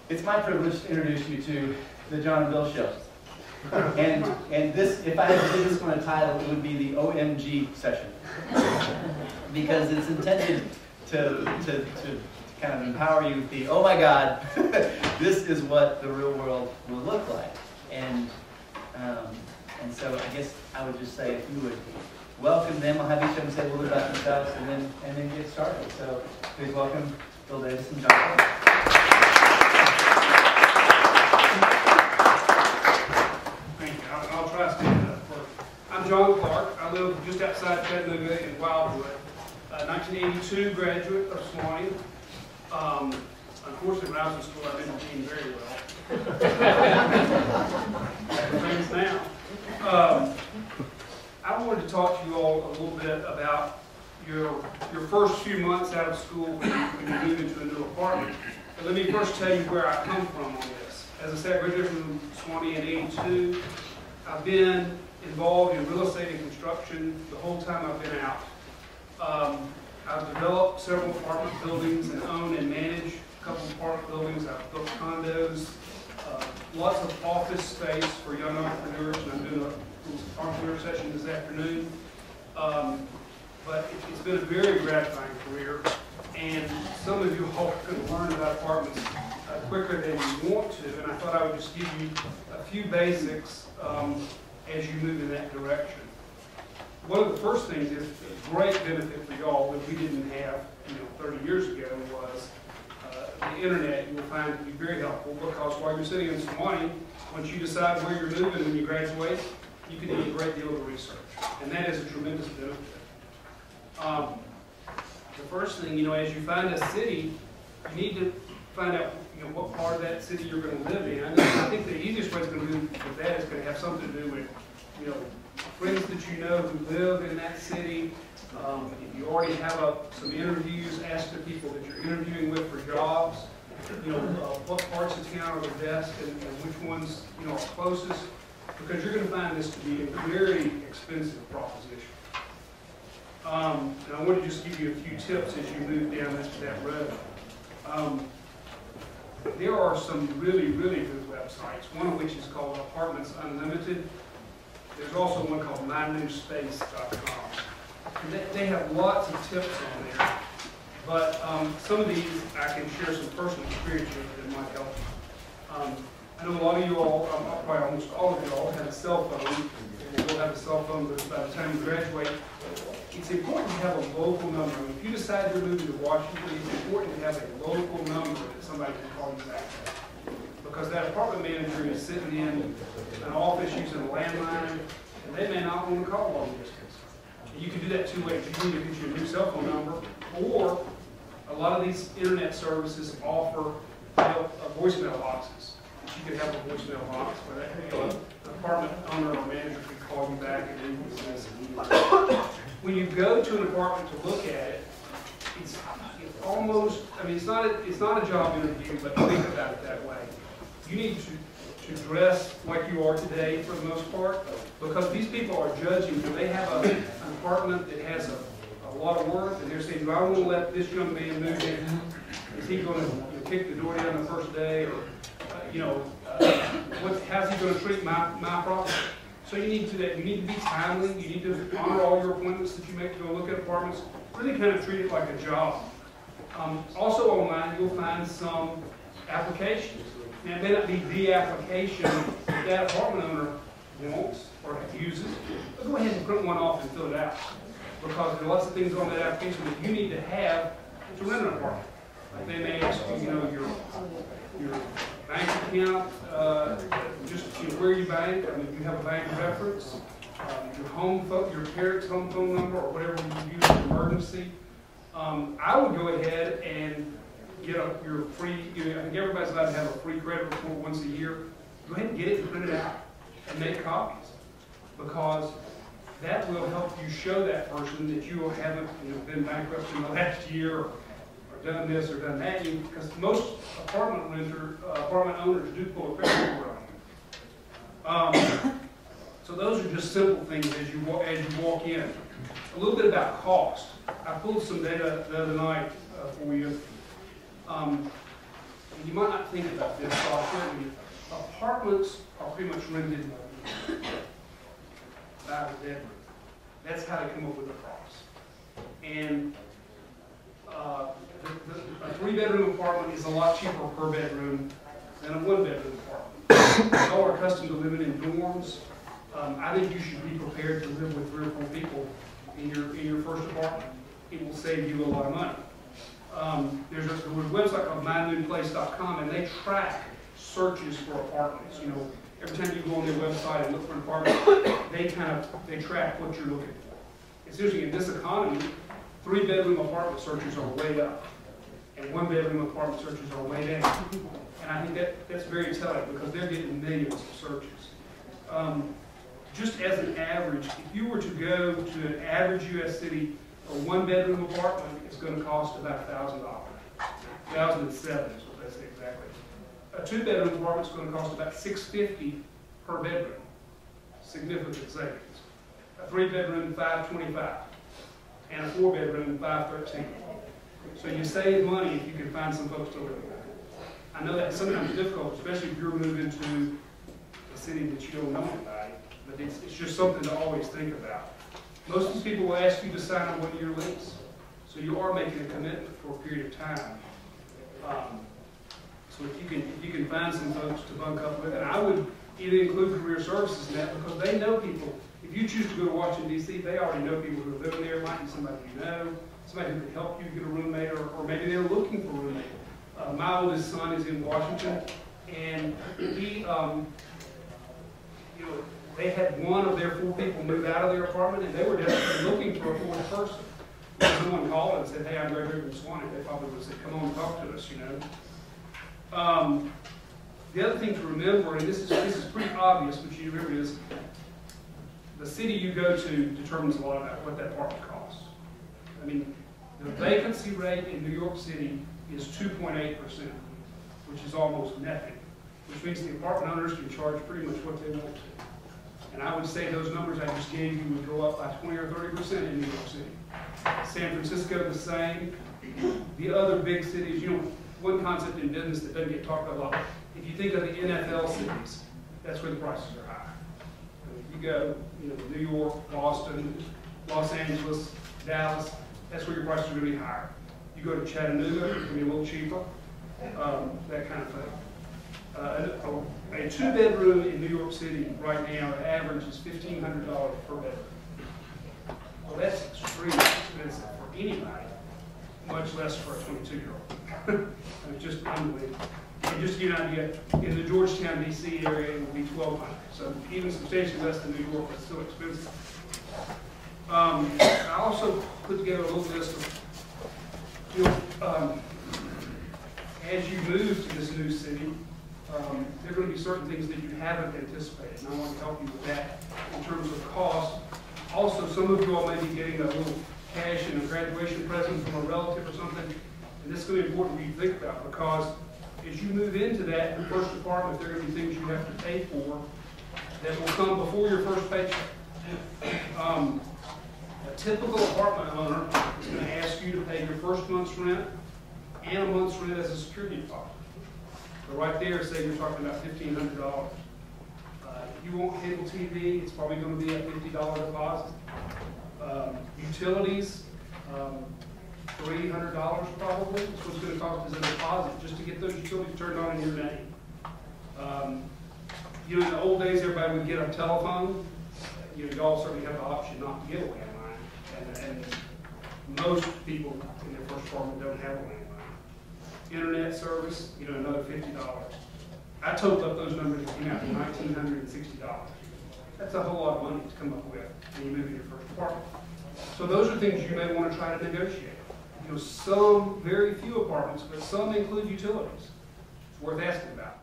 It's my privilege to introduce you to the John and Bill Show. And this, if I had to give this one a title, it would be the OMG session. Because it's intended to kind of empower you with the, oh my God, this is what the real world will look like. And so I guess I would just say, if you would welcome them, I'll have each of them say a little bit about themselves and then get started. So please welcome Bill Davis and John Clark. Thank you. I'll try to stand up first. I'm John Clark. I live just outside Chattanooga in Wildwood. 1982 graduate of Sewanee. Unfortunately, when I was in school, I didn't do very well. Friends now. I wanted to talk to you all a little bit about your first few months out of school when you move into a new apartment. But let me first tell you where I come from on this. As I said, I graduated from Sewanee in '82. I've been involved in real estate and construction the whole time I've been out. I've developed several apartment buildings and own and manage a couple of apartment buildings. I've built condos, lots of office space for young entrepreneurs, and I'm doing a entrepreneur session this afternoon. But it's been a very gratifying career, and some of you all are going to learn about apartments quicker than you want to, and I thought I would just give you a few basics as you move in that direction. One of the first things is a great benefit for y'all that we didn't have 30 years ago was the internet. You will find to be very helpful because while you're sitting in Sewanee, once you decide where you're moving when you graduate, you can do a great deal of research, and that is a tremendous benefit. The first thing, as you find a city, you need to find out what part of that city you're going to live in. I think the easiest way it's going to do with that is going to have something to do with friends that you know who live in that city. If you already have some interviews, ask the people that you're interviewing with for jobs. What parts of town are the best and which ones are closest, because you're going to find this to be a very expensive proposition. And I want to just give you a few tips as you move down that road. There are some really, really good websites, one of which is called Apartments Unlimited. There's also one called mynewspace.com. And they have lots of tips on there, but some of these I can share some personal experience with that might help you. I know a lot of you all, probably almost all of you all, have a cell phone, and you'll have a cell phone by the time you graduate. It's important to have a local number. If you decide you're moving to Washington, it's important to have a local number that somebody can call you back at. Because that apartment manager is sitting in an office using a landline, and they may not want to call long distance. And you can do that two ways. You can either get you a new cell phone number, or a lot of these internet services offer voicemail boxes. You could have a voicemail box where an apartment owner or manager could call you back and leave you a message. When you go to an apartment to look at it, it's almost, it's not a job interview, but think about it that way. You need to dress like you are today for the most part, because these people are judging. Do they have an apartment that has a lot of worth, and they're saying, do I want to let this young man move in? Is he going to kick the door down the first day, or how's he going to treat my property? So you need to be timely. You need to honor all your appointments that you make to go look at apartments. Really kind of treat it like a job. Also online, you'll find some applications. Now, it may not be the application that apartment owner wants or uses, but go ahead and print one off and fill it out. Because there are lots of things on that application that you need to have to rent an apartment. Like they may ask you, your bank account, just where you bank. If you have a bank reference, your parents' home phone number, or whatever you use in an emergency. I would go ahead and get your free. I think everybody's allowed to have a free credit report once a year. Go ahead and get it and print it out and make copies, because that will help you show that person that you haven't been bankrupt in the last year, or done this or done that. Because most apartment owners do pull a credit report on you. So those are just simple things as you walk in. A little bit about cost. I pulled some data the other night for you. and you might not think about this, so I'll share with you. Apartments are pretty much rented by the bedroom. That's how they come up with the price. And a 3-bedroom apartment is a lot cheaper per bedroom than a 1-bedroom apartment. If y'all are accustomed to living in dorms, I think you should be prepared to live with 3 or 4 people in your first apartment. It will save you a lot of money. There's a website called mynoonplace.com, and they track searches for apartments. You know, every time you go on their website and look for an apartment, they track what you're looking for. It's interesting, in this economy, 3-bedroom apartment searches are way up, and 1-bedroom apartment searches are way down. And I think that's very telling, because they're getting millions of searches. Just as an average, if you were to go to an average U.S. city, a 1-bedroom apartment is going to cost about $1,000. $1,007 is what they say exactly. A 2-bedroom apartment is going to cost about $650 per bedroom. Significant savings. A 3-bedroom, $525, and a 4-bedroom, $513. So you save money if you can find some folks to live with. I know that's sometimes difficult, especially if you're moving to a city that you don't know anybody, but it's just something to always think about. Most of these people will ask you to sign a 1-year lease, so you are making a commitment for a period of time. So if you can find some folks to bunk up with, and I would even include career services in that, because they know people. If you choose to go to Washington, D.C., they already know people who are living there. It might be somebody you know, somebody who can help you get a roommate, or maybe they're looking for a roommate. My oldest son is in Washington, and he, they had one of their 4 people move out of their apartment, and they were desperately looking for a 4th person. When someone called and said, "Hey, I'm Gregory from Sewanee," they probably would have said, "Come on and talk to us," you know. The other thing to remember, and this is pretty obvious, but you remember, is the city you go to determines a lot about what that apartment costs. I mean, the vacancy rate in New York City is 2.8%, which is almost nothing, which means the apartment owners can charge pretty much what they want to. And I would say those numbers I just gave you would go up by 20 or 30% in New York City. San Francisco, the same. The other big cities, you know, one concept in business that doesn't get talked about a lot, if you think of the NFL cities, that's where the prices are high. If you go, you know, New York, Boston, Los Angeles, Dallas, that's where your prices are going to be higher. You go to Chattanooga, it's going to be a little cheaper, that kind of thing. A 2-bedroom in New York City right now, the average is $1,500 per bedroom. Well, that's extremely expensive for anybody, much less for a 22-year-old. It's just unbelievable. And just to give you an idea, in the Georgetown, D.C. area, it would be $1,200. So even substantially less than New York, but still expensive. I also put together a little list of, you know, as you move to this new city, there are going to be certain things that you haven't anticipated, and I want to help you with that in terms of cost. Also, some of you all may be getting a little cash and a graduation present from a relative or something, and this is going to be important for you to think about, because as you move into that first apartment, there are going to be things you have to pay for that will come before your first paycheck. A typical apartment owner is going to ask you to pay your first month's rent and a month's rent as a security deposit. So right there, say you're talking about $1,500. If you want cable TV, it's probably going to be a $50 deposit. Utilities, $300 probably. That's what it's going to cost as a deposit just to get those utilities turned on in your name. You know, in the old days, everybody would get a telephone. You know, y'all certainly have the option not to get a landline, and most people in their first apartment don't have a landline. Internet service, you know, another $50. I totaled up those numbers and came out to $1,960. That's a whole lot of money to come up with when you move in your first apartment. So those are things you may want to try to negotiate. You know, some, very few apartments, but some include utilities. It's worth asking about.